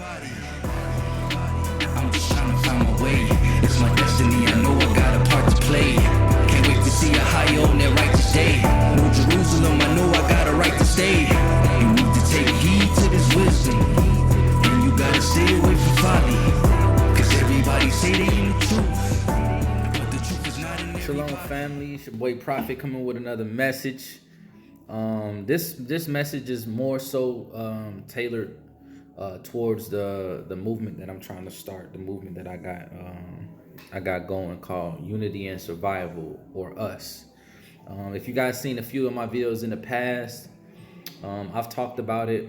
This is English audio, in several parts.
I'm just trying to find my way. It's my destiny, I know I got a part to play. Can't wait to see a high on that righteous day. New Jerusalem, I know I got a right to stay. You need to take heed to this wisdom, and you gotta stay away from folly, cause everybody say they in the truth, but the truth is not in there. Shalom family, it's your boy Prophet coming with another message. This message is more so tailored towards the movement that I'm trying to start, the movement that I got going called Unity and Survival, or US. If you guys seen a few of my videos in the past, I've talked about it,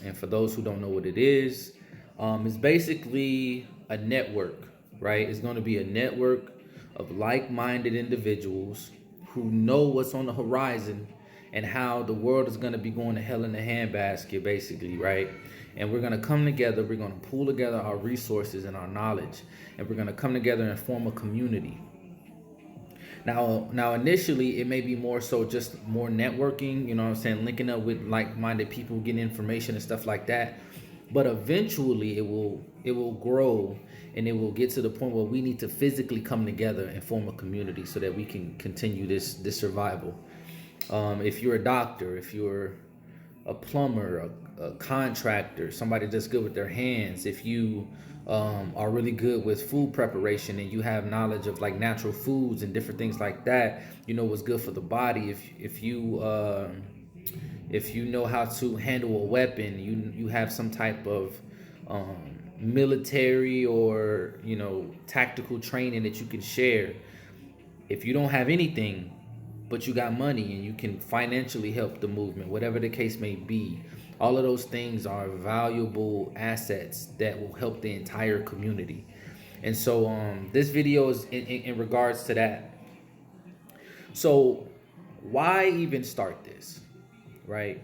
and for those who don't know what it is, it's basically a network, right? It's going to be a network of like-minded individuals who know what's on the horizon and how the world is going to be going to hell in a handbasket, basically, right? And we're going to come together, we're going to pool together our resources and our knowledge, and we're going to come together and form a community. Now initially it may be more so just more networking, you know what I'm saying, linking up with like-minded people, getting information and stuff like that. But eventually it will grow, and it will get to the point where we need to physically come together and form a community so that we can continue this survival. If you're a doctor, if you're a plumber, a contractor, somebody that's good with their hands, if you are really good with food preparation and you have knowledge of like natural foods and different things like that, you know what's good for the body. If you know how to handle a weapon, you have some type of military or tactical training that you can share. If you don't have anything but you got money and you can financially help the movement, whatever the case may be, all of those things are valuable assets that will help the entire community. And so this video is in regards to that. So why even start this, right?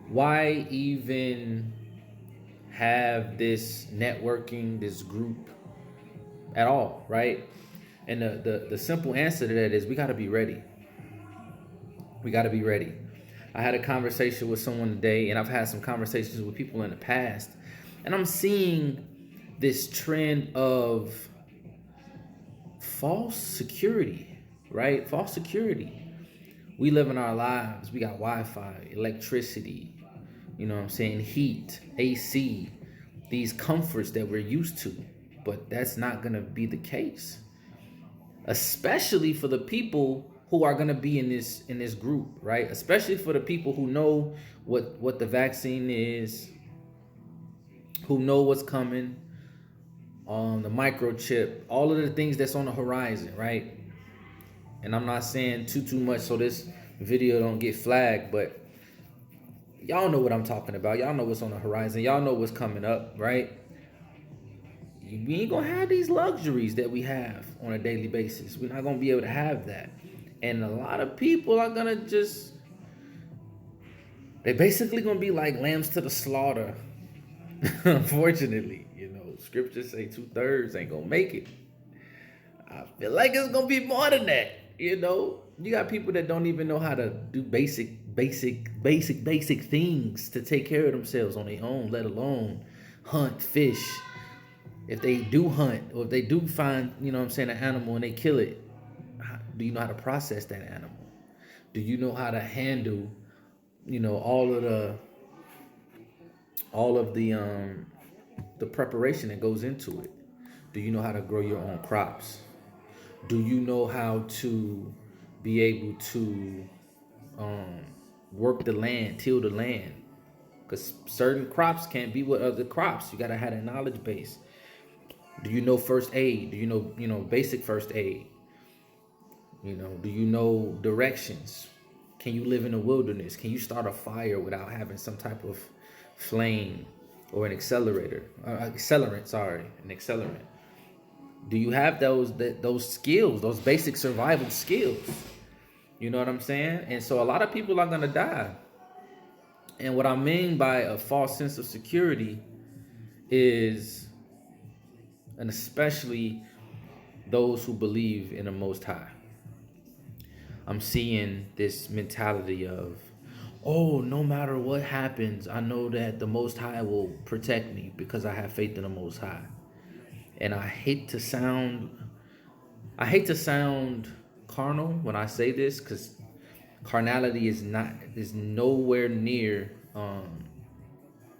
Why even have this networking, this group at all, right? And the simple answer to that is we got to be ready. We got to be ready. I had a conversation with someone today, and I've had some conversations with people in the past, and I'm seeing this trend of false security, right? False security. We live in our lives. We got Wi-Fi, electricity, you know what I'm saying, heat, AC, these comforts that we're used to, but that's not going to be the case. Especially for the people who are going to be in this group, right? Especially for the people who know what the vaccine is, who know what's coming, the microchip, all of the things that's on the horizon, right? And I'm not saying too much so this video don't get flagged, but y'all know what I'm talking about. Y'all know what's on the horizon. Y'all know what's coming up, right? We ain't gonna have these luxuries that we have on a daily basis. We're not gonna be able to have that. And a lot of people are gonna they're basically gonna be like lambs to the slaughter. Unfortunately, scriptures say 2/3 ain't gonna make it. I feel like it's gonna be more than that. You got people that don't even know how to do basic things to take care of themselves on their own, let alone hunt, fish. If they do hunt, or if they do find, an animal and they kill it, do you know how to process that animal? Do you know how to handle, all of the preparation that goes into it? Do you know how to grow your own crops? Do you know how to be able to work the land, till the land? Because certain crops can't be with other crops. You gotta have a knowledge base. Do you know first aid? Do you know basic first aid? Do you know directions? Can you live in the wilderness? Can you start a fire without having some type of flame or an accelerant? Do you have those skills, those basic survival skills? You know what I'm saying? And so a lot of people are gonna die. And what I mean by a false sense of security is, and especially those who believe in the Most High, I'm seeing this mentality of, oh, no matter what happens, I know that the Most High will protect me because I have faith in the Most High. And I hate to sound carnal when I say this, because carnality is nowhere near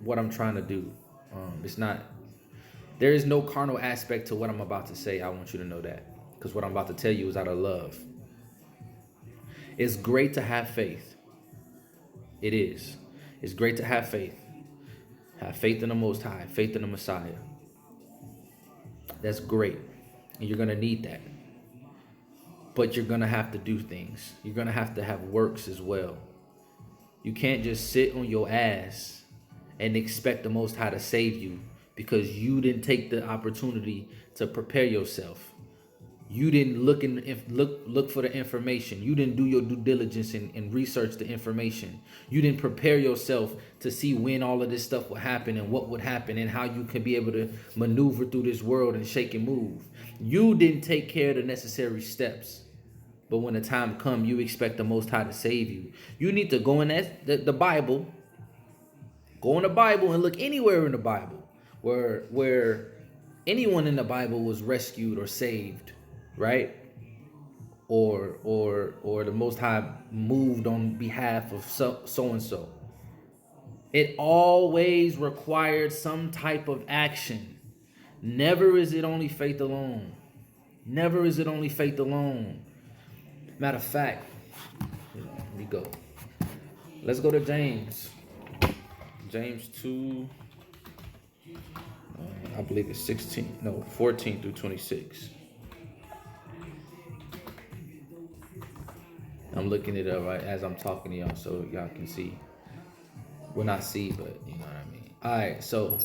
what I'm trying to do. It's not. There is no carnal aspect to what I'm about to say. I want you to know that, because what I'm about to tell you is out of love. It's great to have faith. It is. It's great to have faith. Have faith in the Most High, faith in the Messiah. That's great. And you're going to need that. But you're going to have to do things. You're going to have works as well. You can't just sit on your ass and expect the Most High to save you because you didn't take the opportunity to prepare yourself. You didn't look for the information. You didn't do your due diligence and research the information. You didn't prepare yourself to see when all of this stuff would happen and what would happen and how you could be able to maneuver through this world and shake and move. You didn't take care of the necessary steps. But when the time comes, you expect the Most High to save you. You need to go in the Bible. Go in the Bible and look anywhere in the Bible where anyone in the Bible was rescued or saved. Right? Or the Most High moved on behalf of so and so. It always required some type of action. Never is it only faith alone. Never is it only faith alone. Matter of fact, let me go. Let's go to James. James 2. I believe it's 14 through 26. I'm looking it up right as I'm talking to y'all so y'all can see. Well, not see, but you know what I mean. All right, so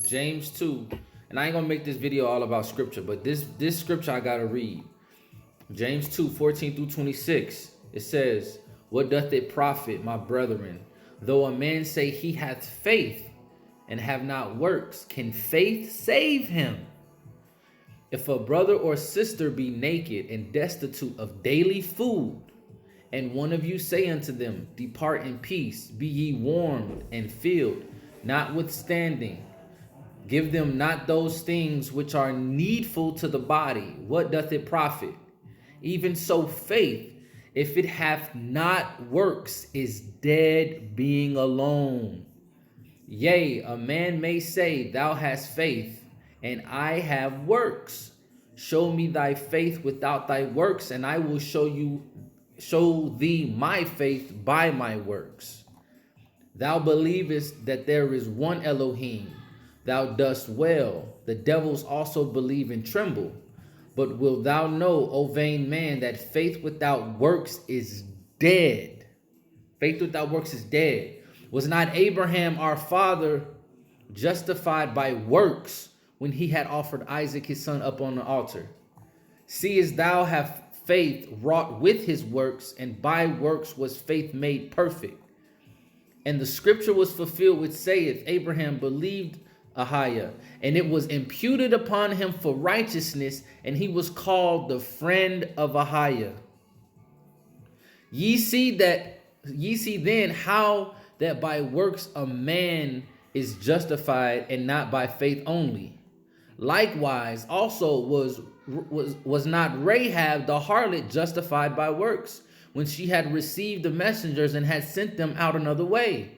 James 2. And I ain't going to make this video all about scripture, but this scripture I got to read. James 2, 14 through 26. It says, what doth it profit, my brethren, though a man say he hath faith and have not works? Can faith save him? If a brother or sister be naked and destitute of daily food, and one of you say unto them, depart in peace, be ye warmed and filled, notwithstanding, give them not those things which are needful to the body, what doth it profit? Even so faith, if it hath not works, is dead being alone. Yea, a man may say, thou hast faith, and I have works. Show me thy faith without thy works, and I will show thee my faith by my works. Thou believest that there is one Elohim. Thou dost well. The devils also believe and tremble. But wilt thou know, O vain man, that faith without works is dead? Faith without works is dead. Was not Abraham our father justified by works when he had offered Isaac his son up on the altar? Seest thou have faith wrought with his works, and by works was faith made perfect. And the scripture was fulfilled which saith, Abraham believed Ahiah, and it was imputed upon him for righteousness, and he was called the friend of Ahiah. Ye see then how that by works a man is justified, and not by faith only. Likewise also was not Rahab the harlot justified by works, when she had received the messengers and had sent them out another way?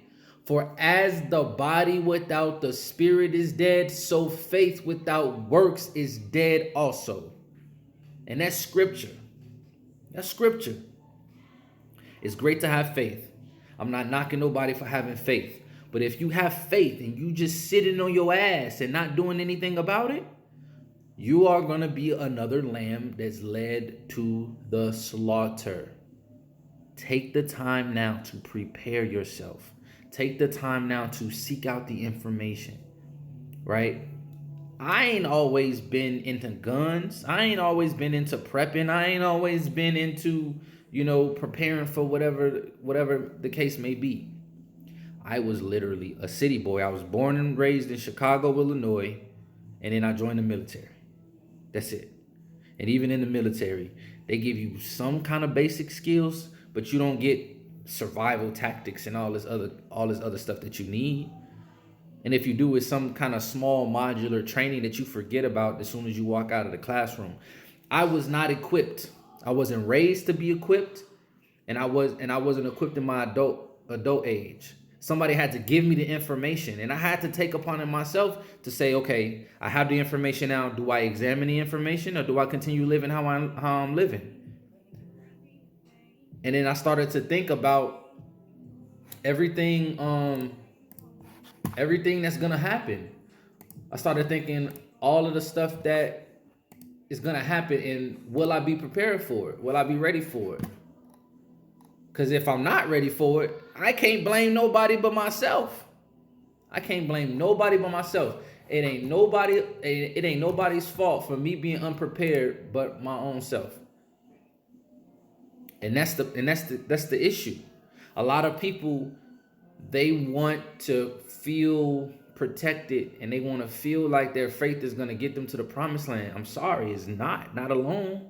For as the body without the spirit is dead, so faith without works is dead also. And that's scripture. That's scripture. It's great to have faith. I'm not knocking nobody for having faith. But if you have faith and you just sitting on your ass and not doing anything about it, you are going to be another lamb that's led to the slaughter. Take the time now to prepare yourself. Take the time now to seek out the information, right? I ain't always been into guns. I ain't always been into prepping. I ain't always been into, preparing for whatever the case may be. I was literally a city boy. I was born and raised in Chicago, Illinois, and then I joined the military. That's it. And even in the military, they give you some kind of basic skills, but you don't get survival tactics and all this other stuff that you need. And if you do, it's some kind of small modular training that you forget about as soon as you walk out of the classroom. I was not equipped. I wasn't raised to be equipped, and I wasn't equipped in my adult age. Somebody had to give me the information, and I had to take upon it myself to say, okay, I have the information now. Do I examine the information, or do I continue living how I'm living? And then I started to think about everything that's gonna happen. I started thinking all of the stuff that is gonna happen, and will I be prepared for it? Will I be ready for it? Because if I'm not ready for it, I can't blame nobody but myself. I can't blame nobody but myself. It ain't nobody's fault for me being unprepared but my own self. And that's the issue. A lot of people, they want to feel protected, and they want to feel like their faith is going to get them to the promised land. I'm sorry, it's not alone.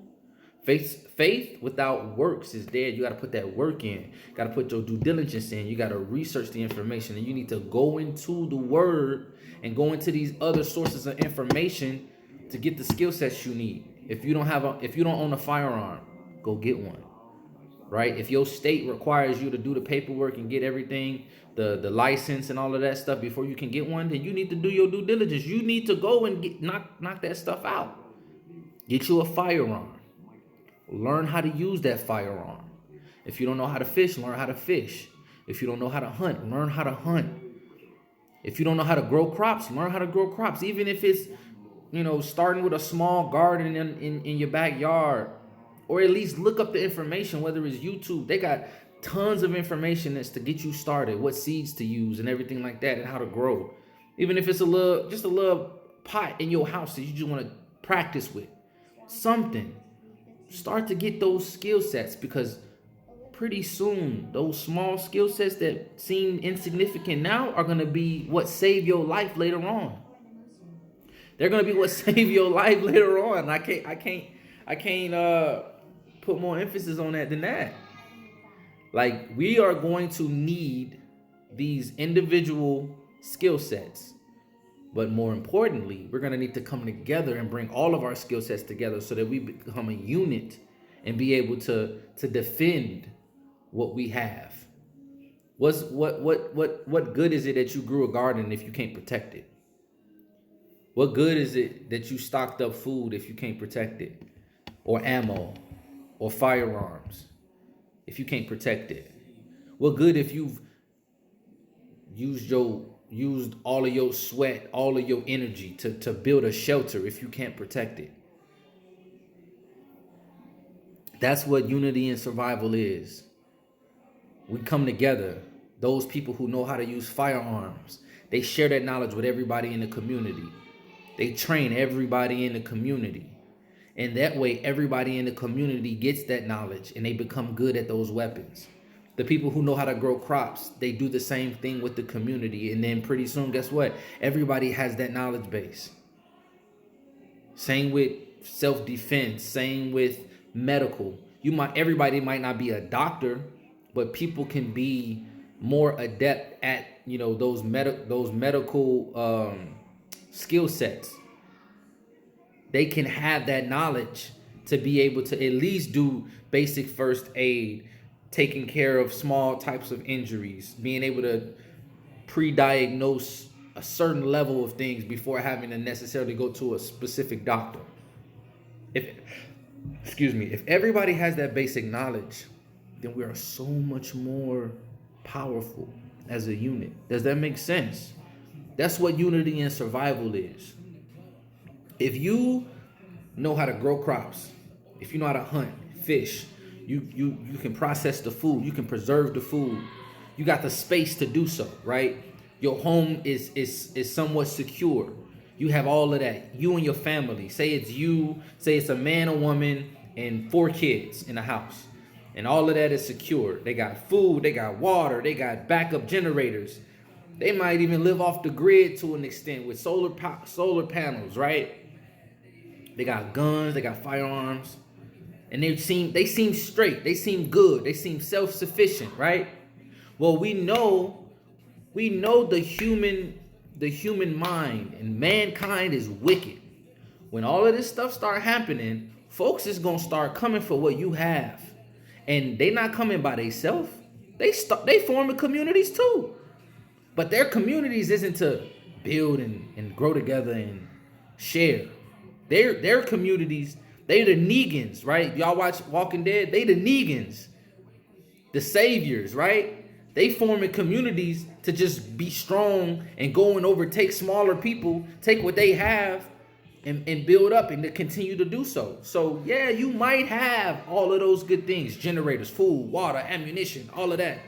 Faith without works is dead. You got to put that work in. You got to put your due diligence in. You got to research the information, and you need to go into the word and go into these other sources of information to get the skill sets you need. If you don't own a firearm, go get one. Right? If your state requires you to do the paperwork and get everything, the license and all of that stuff before you can get one, then you need to do your due diligence. You need to go and knock that stuff out. Get you a firearm. Learn how to use that firearm. If you don't know how to fish, learn how to fish. If you don't know how to hunt, learn how to hunt. If you don't know how to grow crops, learn how to grow crops. Even if it's, starting with a small garden in your backyard, or at least look up the information, whether it's YouTube. They got tons of information that's to get you started, what seeds to use and everything like that, and how to grow. Even if it's just a little pot in your house that you just want to practice with. Something. Start to get those skill sets, because pretty soon those small skill sets that seem insignificant now are going to be what save your life later on. They're going to be what save your life later on. I can't put more emphasis on that than that. Like, we are going to need these individual skill sets. But more importantly, we're going to need to come together and bring all of our skill sets together so that we become a unit and be able to defend what we have. What good is it that you grew a garden if you can't protect it? What good is it that you stocked up food if you can't protect it? Or ammo or firearms if you can't protect it? What good if you've used all of your sweat, all of your energy to build a shelter if you can't protect it? That's what unity and survival is. We come together. Those people who know how to use firearms, they share that knowledge with everybody in the community. They train everybody in the community. And that way, everybody in the community gets that knowledge and they become good at those weapons. The people who know how to grow crops, they do the same thing with the community. And then pretty soon, guess what? Everybody has that knowledge base. Same with self-defense, same with medical. Everybody might not be a doctor, but people can be more adept at, those medical skill sets. They can have that knowledge to be able to at least do basic first aid, taking care of small types of injuries, being able to pre-diagnose a certain level of things before having to necessarily go to a specific doctor. If everybody has that basic knowledge, then we are so much more powerful as a unit. Does that make sense? That's what unity and survival is. If you know how to grow crops, if you know how to hunt, fish, you can process the food, you can preserve the food, you got the space to do so, right? Your home is somewhat secure. You have all of that. You and your family. Say it's a man, a woman, and 4 kids in a house. And all of that is secure. They got food, they got water, they got backup generators. They might even live off the grid to an extent with solar panels, right? They got guns, they got firearms. And they seem straight, they seem good, they seem self-sufficient, right? Well, we know the human mind and mankind is wicked. When all of this stuff start happening, folks is gonna start coming for what you have, and they not coming by themselves. They forming communities too, but their communities isn't to build and grow together and share. Their communities, they the Negans, right? Y'all watch Walking Dead. They the Negans, the saviors, right? They forming communities to just be strong and go and overtake smaller people, take what they have and build up and to continue to do so. So yeah, you might have all of those good things, generators, food, water, ammunition, all of that.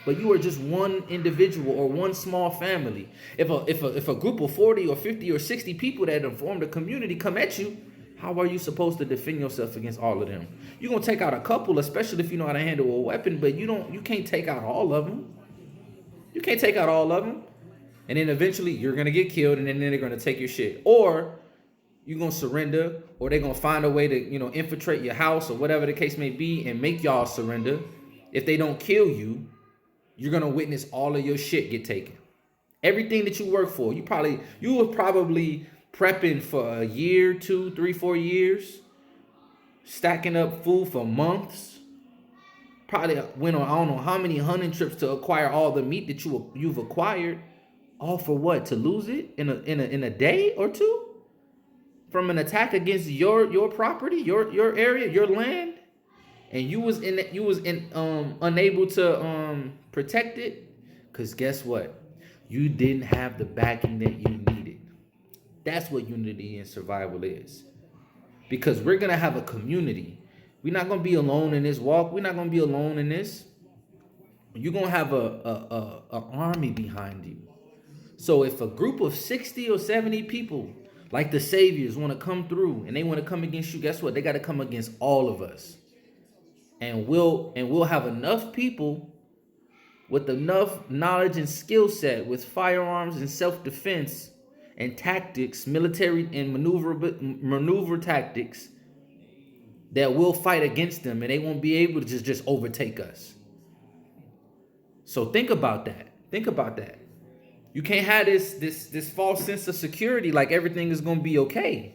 But you are just one individual or one small family. If a group of 40 or 50 or 60 people that have formed a community come at you, how are you supposed to defend yourself against all of them? You're gonna take out a couple, especially if you know how to handle a weapon, but you can't take out all of them. You can't take out all of them. And then eventually you're gonna get killed, and then they're gonna take your shit. Or you're gonna surrender, or they're gonna find a way to, infiltrate your house or whatever the case may be and make y'all surrender. If they don't kill you, you're gonna witness all of your shit get taken. Everything that you work for, you were probably prepping for a year, 2, 3, 4 years, stacking up food for months. Probably went on I don't know how many hunting trips to acquire all the meat that you've acquired. All for what? To lose it in a day or two from an attack against your property, your area, your land, and you was unable to protect it. Because guess what? You didn't have the backing that you needed. That's what unity and survival is. Because we're going to have a community. We're not going to be alone in this walk. We're not going to be alone in this. You're going to have a army behind you. So if a group of 60 or 70 people, like the saviors, want to come through and they want to come against you, guess what? They got to come against all of us. And we'll have enough people with enough knowledge and skill set with firearms and self-defense and tactics, military and maneuver tactics, that will fight against them, and they won't be able to just overtake us. So think about that. Think about that. You can't have this false sense of security, like everything is gonna be okay.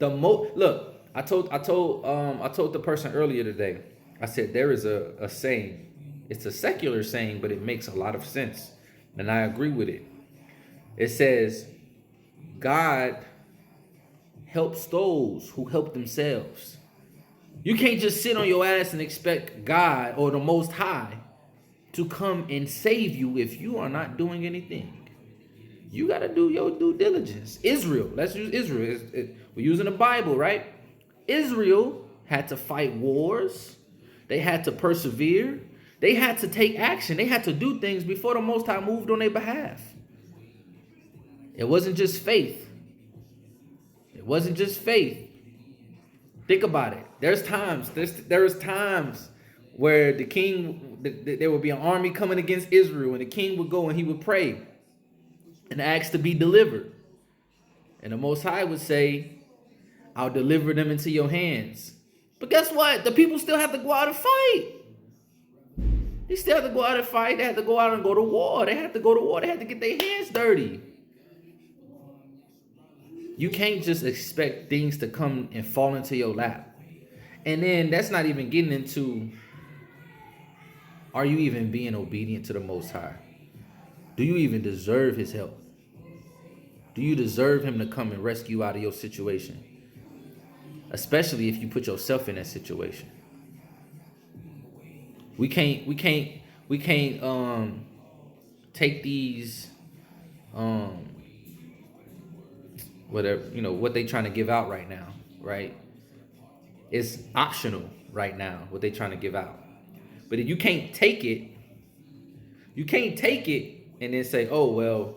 Look, I told the person earlier today. I said there is a saying. It's a secular saying, but it makes a lot of sense, and I agree with it. It says, God helps those who help themselves. You can't just sit on your ass and expect God or the Most High to come and save you if you are not doing anything. You got to do your due diligence. Israel, let's use Israel. We're using the Bible, right? Israel had to fight wars. They had to persevere. They had to take action. They had to do things before the Most High moved on their behalf. It wasn't just faith. It wasn't just faith. Think about it. There is times where the king, there would be an army coming against Israel, and the king would go and he would pray and ask to be delivered. And the Most High would say, I'll deliver them into your hands. But guess what? The people still have to go out and fight. They still have to go out and fight. They have to go out and go to war. They have to go to war. They have to get their hands dirty. You can't just expect things to come and fall into your lap. And then that's not even getting into, are you even being obedient to the Most High? Do you even deserve his help? Do you deserve him to come and rescue you out of your situation? Especially if you put yourself in that situation. We can't take these whatever, what they trying to give out right now, right? It's optional right now, what they trying to give out. But if you can't take it and then say, oh, well,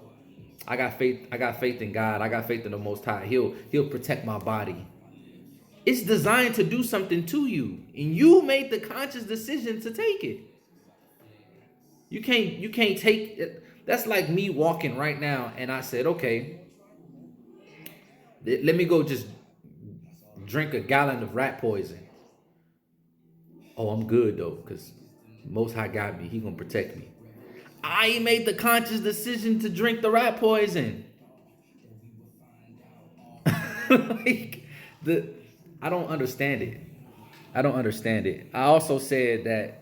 I got faith in God. I got faith in the Most High. He'll protect my body. It's designed to do something to you, and you made the conscious decision to take it. You can't take it. That's like me walking right now, and I said, okay, let me go just drink a gallon of rat poison. Oh, I'm good though, because Most High got me. He gonna protect me. I made the conscious decision to drink the rat poison. Like I don't understand it. I don't understand it. I also said that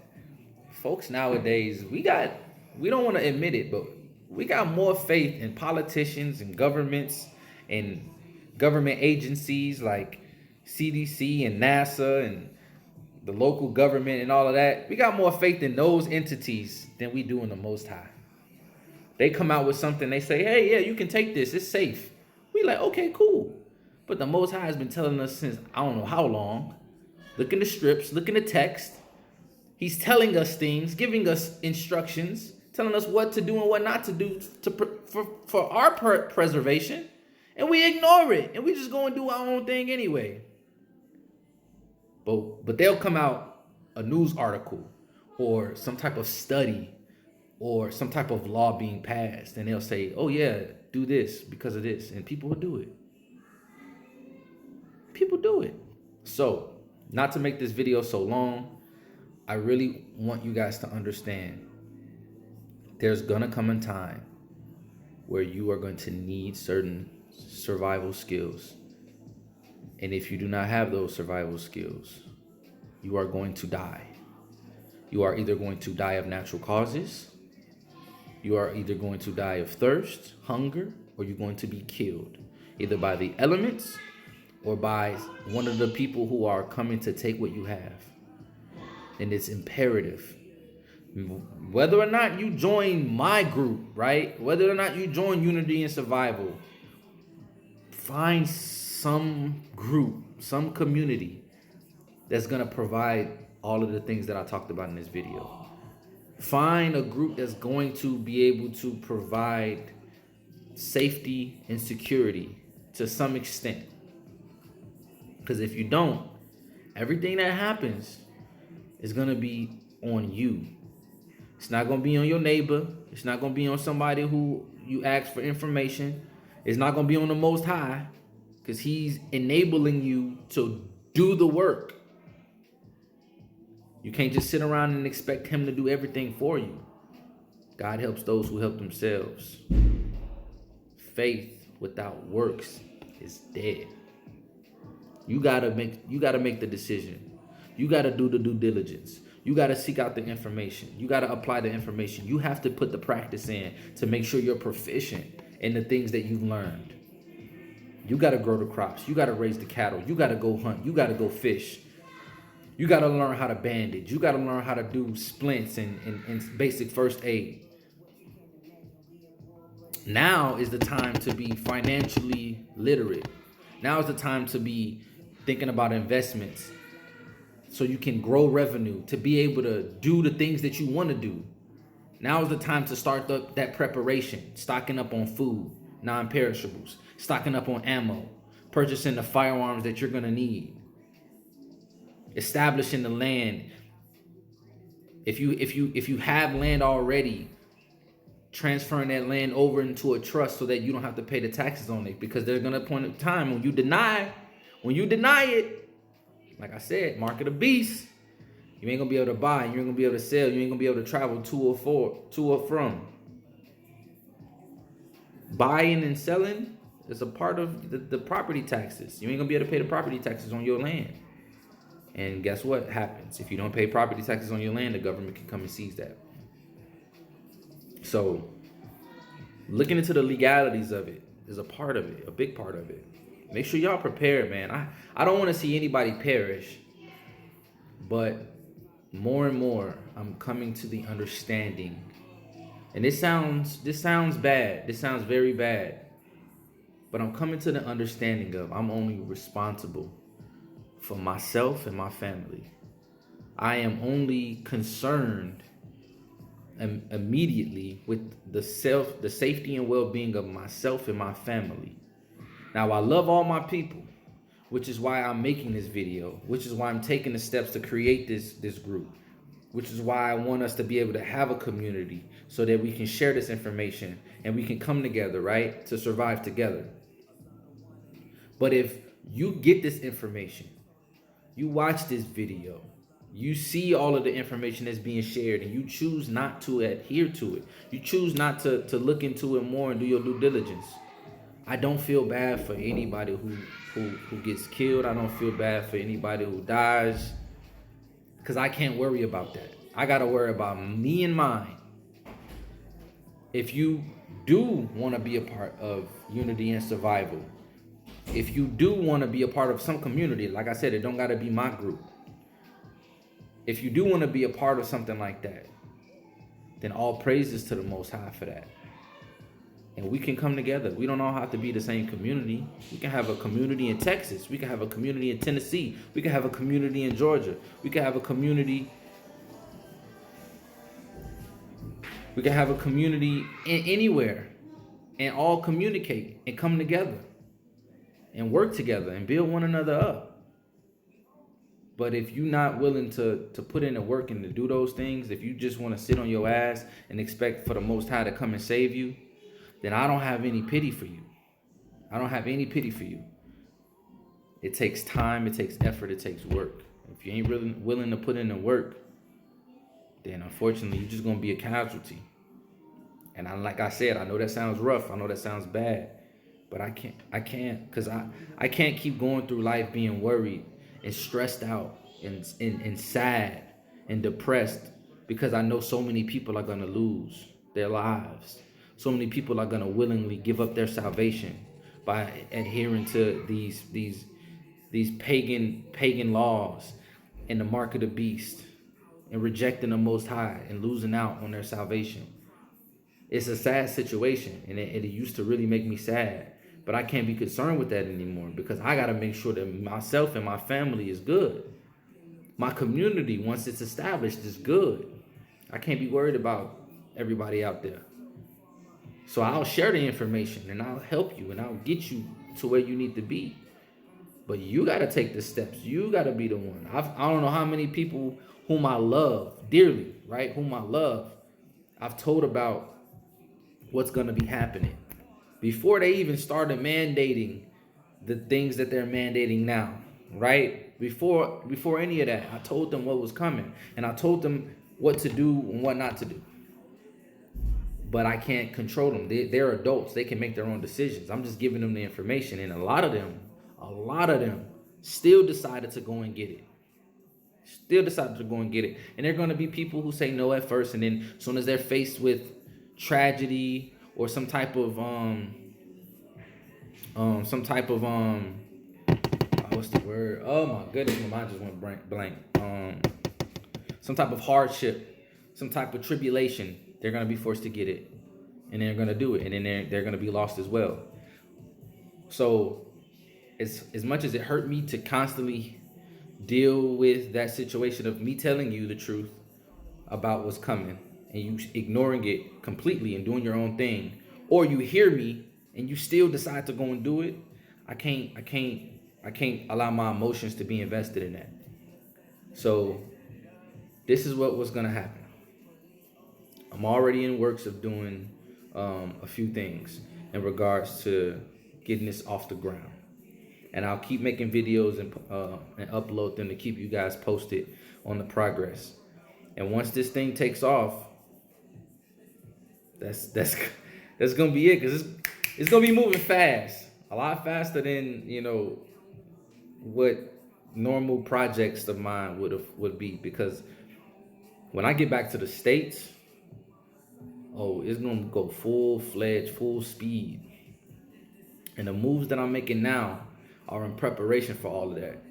folks nowadays, we don't want to admit it, but we got more faith in politicians and governments and government agencies like CDC and NASA and the local government and all of that. We got more faith in those entities than we do in the Most High. They come out with something, they say, hey, yeah, you can take this, it's safe. We like, okay, cool. But the Most High has been telling us since I don't know how long. Look in the strips, look in the text. He's telling us things, giving us instructions, telling us what to do and what not to do for our preservation. And we ignore it. And we just go and do our own thing anyway. But they'll come out a news article or some type of study or some type of law being passed. And they'll say, oh yeah, do this because of this. And people will do it. People do it. So, not to make this video so long, I really want you guys to understand there's gonna come a time where you are going to need certain survival skills. And if you do not have those survival skills, you are going to die. You are either going to die of natural causes, you are either going to die of thirst, hunger, or you're going to be killed, either by the elements or by one of the people who are coming to take what you have. And it's imperative. Whether or not you join my group, right? Whether or not you join Unity and Survival, find some group, some community that's going to provide all of the things that I talked about in this video. Find a group that's going to be able to provide safety and security to some extent. Because if you don't, everything that happens is going to be on you. It's not going to be on your neighbor. It's not going to be on somebody who you ask for information. It's not going to be on the Most High, because he's enabling you to do the work. You can't just sit around and expect him to do everything for you. God helps those who help themselves. Faith without works is dead. You gotta make the decision. You gotta do the due diligence. You gotta seek out the information. You gotta apply the information. You have to put the practice in to make sure you're proficient in the things that you've learned. You gotta grow the crops. You gotta raise the cattle. You gotta go hunt. You gotta go fish. You gotta learn how to bandage. You gotta learn how to do splints and basic first aid. Now is the time to be financially literate. Now is the time to be thinking about investments so you can grow revenue, to be able to do the things that you want to do. Now is the time to start that preparation, stocking up on food, non-perishables, stocking up on ammo, purchasing the firearms that you're going to need, establishing the land. If you have land already, transferring that land over into a trust so that you don't have to pay the taxes on it, because there's gonna point in time when you deny it, like I said, mark of the beast. You ain't gonna be able to buy, you ain't gonna be able to sell, you ain't gonna be able to travel to or from. Buying and selling is a part of the property taxes. You ain't gonna be able to pay the property taxes on your land. And guess what happens? If you don't pay property taxes on your land, the government can come and seize that. So, looking into the legalities of it is a part of it, a big part of it. Make sure y'all prepared, man. I don't want to see anybody perish, but more and more, I'm coming to the understanding. And this sounds bad. This sounds very bad. But I'm coming to the understanding of I'm only responsible for myself and my family. I am only concerned immediately with the safety and well-being of myself and my family. Now, I love all my people, which is why I'm making this video, which is why I'm taking the steps to create this group, which is why I want us to be able to have a community so that we can share this information and we can come together, right, to survive together. But if you get this information, you watch this video, You see all of the information that's being shared and you choose not to adhere to it. You choose not to look into it more and do your due diligence. I don't feel bad for anybody who gets killed. I don't feel bad for anybody who dies, because I can't worry about that. I got to worry about me and mine. If you do want to be a part of unity and survival, if you do want to be a part of some community, like I said, it don't got to be my group. If you do want to be a part of something like that, then all praises to the Most High for that. And we can come together. We don't all have to be the same community. We can have a community in Texas. We can have a community in Tennessee. We can have a community in Georgia. We can have a community. We can have a community anywhere, and all communicate and come together and work together and build one another up. But if you're not willing to put in the work and to do those things, if you just want to sit on your ass and expect for the Most High to come and save you, then I don't have any pity for you. I don't have any pity for you. It takes time, it takes effort, it takes work. If you ain't really willing to put in the work, then unfortunately you're just gonna be a casualty. And like I said, I know that sounds rough, I know that sounds bad, but I can't, because I can't keep going through life being worried and stressed out and sad and depressed, because I know so many people are gonna lose their lives. So many people are gonna willingly give up their salvation by adhering to these pagan laws and the mark of the beast, and rejecting the Most High and losing out on their salvation. It's a sad situation, and it used to really make me sad. But I can't be concerned with that anymore, because I got to make sure that myself and my family is good. My community, once it's established, is good. I can't be worried about everybody out there. So I'll share the information and I'll help you and I'll get you to where you need to be. But you got to take the steps. You got to be the one. I don't know how many people whom I love dearly, right? Whom I love, I've told about what's going to be happening before they even started mandating the things that they're mandating now, right? Before any of that, I told them what was coming, and I told them what to do and what not to do. But I can't control them. They're adults. They can make their own decisions. I'm just giving them the information, and a lot of them still decided to go and get it. And they're going to be people who say no at first, and then as soon as they're faced with tragedy or some type of what's the word? Oh my goodness, my mind just went blank. Some type of hardship, some type of tribulation, they're gonna be forced to get it, and they're gonna do it, and then they're gonna be lost as well. So, as much as it hurt me to constantly deal with that situation of me telling you the truth about what's coming, and you ignoring it completely and doing your own thing, or you hear me and you still decide to go and do it, I can't allow my emotions to be invested in that. So this is what was gonna happen. I'm already in works of doing a few things in regards to getting this off the ground, and I'll keep making videos and upload them to keep you guys posted on the progress. And once this thing takes off, that's gonna be it, because it's gonna be moving fast, a lot faster than what normal projects of mine would be. Because when I get back to the States, it's gonna go full-fledged, full speed. And the moves that I'm making now are in preparation for all of that.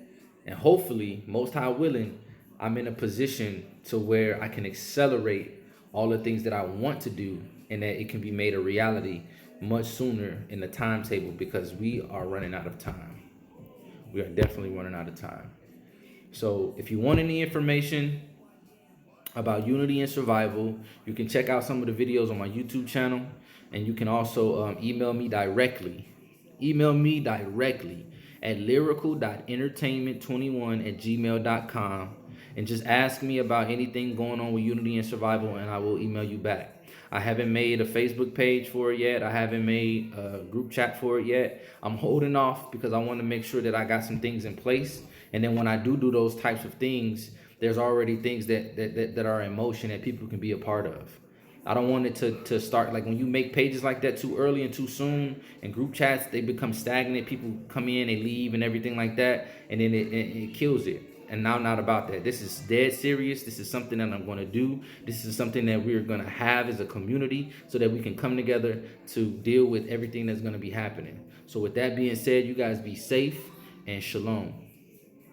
And hopefully, Most High willing, I'm in a position to where I can accelerate all the things that I want to do, and that it can be made a reality much sooner in the timetable, because we are running out of time. We are definitely running out of time. So if you want any information about unity and survival, you can check out some of the videos on my YouTube channel, and you can also email me directly at lyrical.entertainment21@gmail.com, and just ask me about anything going on with unity and survival, and I will email you back. I haven't made a Facebook page for it yet. I haven't made a group chat for it yet. I'm holding off because I want to make sure that I got some things in place. And then when I do those types of things, There's already things that are in motion that people can be a part of. I don't want it to start like when you make pages like that too early and too soon, and group chats they become stagnant. People come in, they leave, and everything like that, and then it kills it. And now, not about that. This is dead serious. This is something that I'm going to do. This is something that we're going to have as a community so that we can come together to deal with everything that's going to be happening. So with that being said, you guys be safe and shalom.